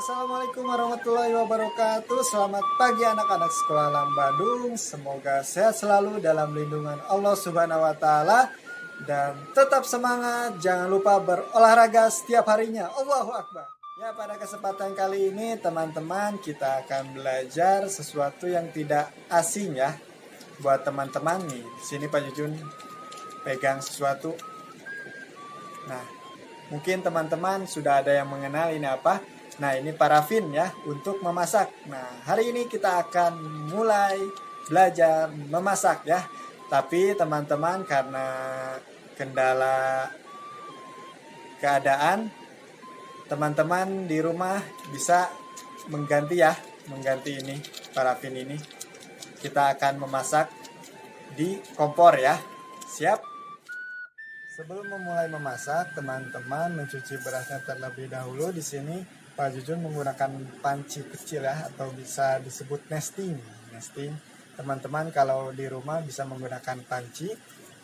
Assalamualaikum warahmatullahi wabarakatuh. Selamat pagi anak-anak sekolah Alam Badung. Semoga sehat selalu dalam lindungan Allah Subhanahu wa taala dan tetap semangat. Jangan lupa berolahraga setiap harinya. Allahu Akbar. Ya, pada kesempatan kali ini teman-teman kita akan belajar sesuatu yang tidak asing ya. Buat teman-teman nih, sini Pak Jujun pegang sesuatu. Nah, mungkin teman-teman sudah ada yang mengenal ini apa. Nah, ini parafin ya untuk memasak. Nah, hari ini kita akan mulai belajar memasak ya. Tapi teman-teman karena kendala keadaan, teman-teman di rumah bisa mengganti ini parafin ini. Kita akan memasak di kompor ya. Siap? Sebelum memulai memasak, teman-teman mencuci berasnya terlebih dahulu. Di sini Pak Jujun menggunakan panci kecil ya, atau bisa disebut nesting. Teman-teman kalau di rumah bisa menggunakan panci.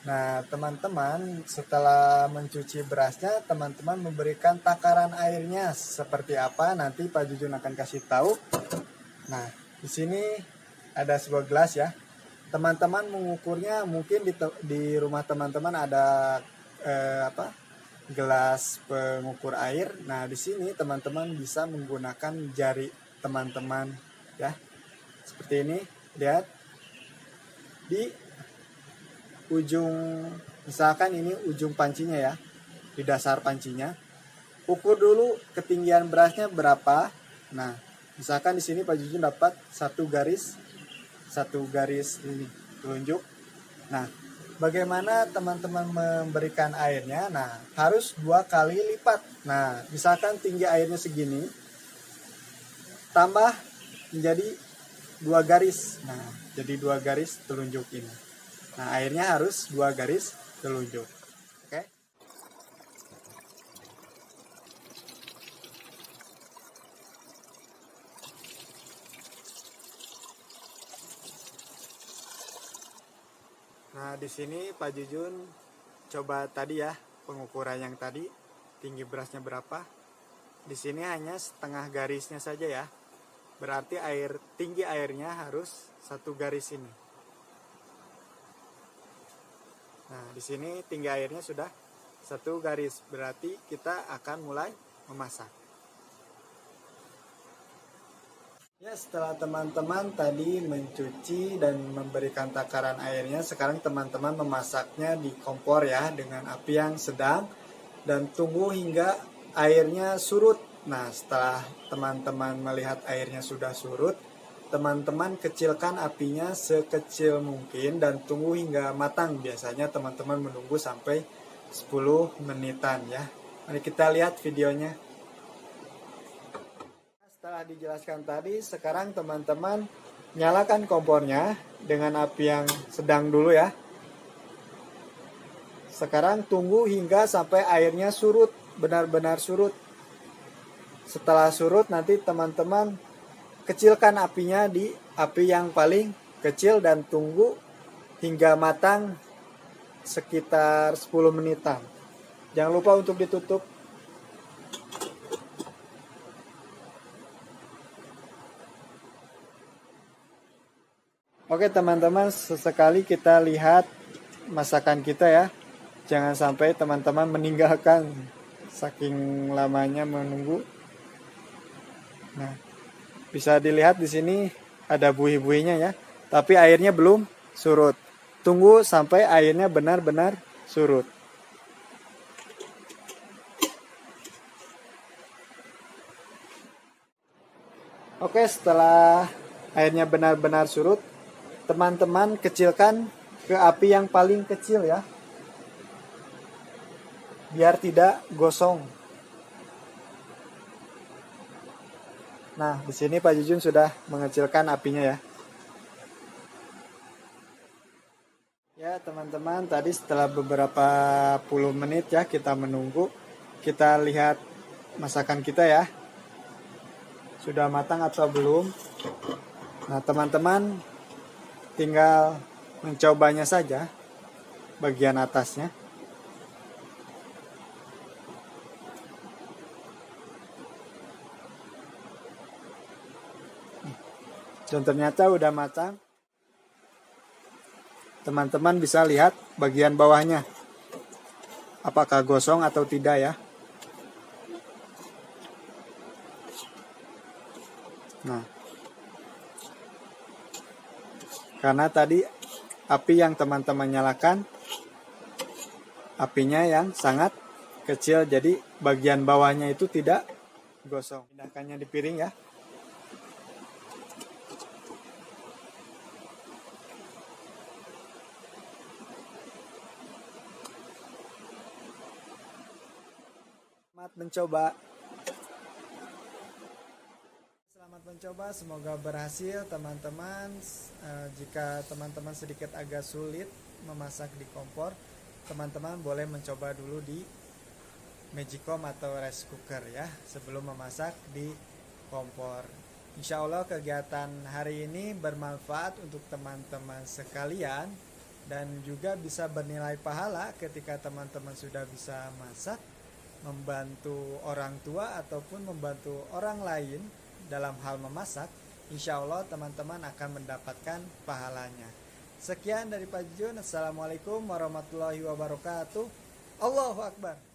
Nah, teman-teman setelah mencuci berasnya, teman-teman memberikan takaran airnya seperti apa. Nanti Pak Jujun akan kasih tahu. Nah, di sini ada sebuah gelas ya. Teman-teman mengukurnya mungkin di rumah teman-teman ada gelas pengukur air. Nah, di sini teman-teman bisa menggunakan jari teman-teman ya. Seperti ini, lihat. Di ujung, misalkan ini ujung pancinya ya. Di dasar pancinya. Ukur dulu ketinggian berasnya berapa. Nah, misalkan di sini Pak Jujun dapat satu garis ini telunjuk. Nah, bagaimana teman-teman memberikan airnya? Nah, harus 2 kali lipat. Nah, misalkan tinggi airnya segini, tambah menjadi 2 garis. Nah, jadi 2 garis telunjuk ini. Nah, airnya harus 2 garis telunjuk. Oke? Nah, di sini Pak Jujun coba tadi ya, pengukuran yang tadi, tinggi berasnya berapa. Di sini hanya setengah garisnya saja ya. Berarti tinggi airnya harus 1 garis ini. Nah, di sini tinggi airnya sudah 1 garis. Berarti kita akan mulai memasak. Ya, setelah teman-teman tadi mencuci dan memberikan takaran airnya, sekarang teman-teman memasaknya di kompor ya dengan api yang sedang dan tunggu hingga airnya surut. Nah, setelah teman-teman melihat airnya sudah surut, teman-teman kecilkan apinya sekecil mungkin dan tunggu hingga matang. Biasanya teman-teman menunggu sampai 10 menitan ya. Mari kita lihat videonya. Setelah dijelaskan tadi, sekarang teman-teman nyalakan kompornya dengan api yang sedang dulu ya. Sekarang tunggu hingga sampai airnya surut, benar-benar surut. Setelah surut nanti teman-teman kecilkan apinya di api yang paling kecil dan tunggu hingga matang sekitar 10 menitan. Jangan lupa untuk ditutup. Oke teman-teman, sesekali kita lihat masakan kita ya. Jangan sampai teman-teman meninggalkan saking lamanya menunggu. Nah, bisa dilihat di sini ada buih-buihnya ya. Tapi airnya belum surut. Tunggu sampai airnya benar-benar surut. Oke, setelah airnya benar-benar surut, teman-teman kecilkan ke api yang paling kecil ya, biar tidak gosong. Nah, di sini Pak Jujun sudah mengecilkan apinya ya. Ya teman-teman, tadi setelah beberapa puluh menit ya kita menunggu, kita lihat masakan kita ya, sudah matang atau belum. Nah teman-teman tinggal mencobanya saja bagian atasnya. Dan ternyata udah matang. Teman-teman bisa lihat bagian bawahnya. Apakah gosong atau tidak ya. Nah, karena tadi api yang teman-teman nyalakan, apinya yang sangat kecil, jadi bagian bawahnya itu tidak gosong. Pindahkannya di piring ya. Selamat mencoba. Selamat mencoba, semoga berhasil teman-teman. Jika teman-teman sedikit agak sulit memasak di kompor, teman-teman boleh mencoba dulu di Magicom atau rice cooker ya, sebelum memasak di kompor. Insya Allah kegiatan hari ini bermanfaat untuk teman-teman sekalian dan juga bisa bernilai pahala ketika teman-teman sudah bisa masak, membantu orang tua ataupun membantu orang lain dalam hal memasak. Insya Allah teman-teman akan mendapatkan pahalanya. Sekian dari Pak Jun. Assalamualaikum warahmatullahi wabarakatuh. Allahu Akbar.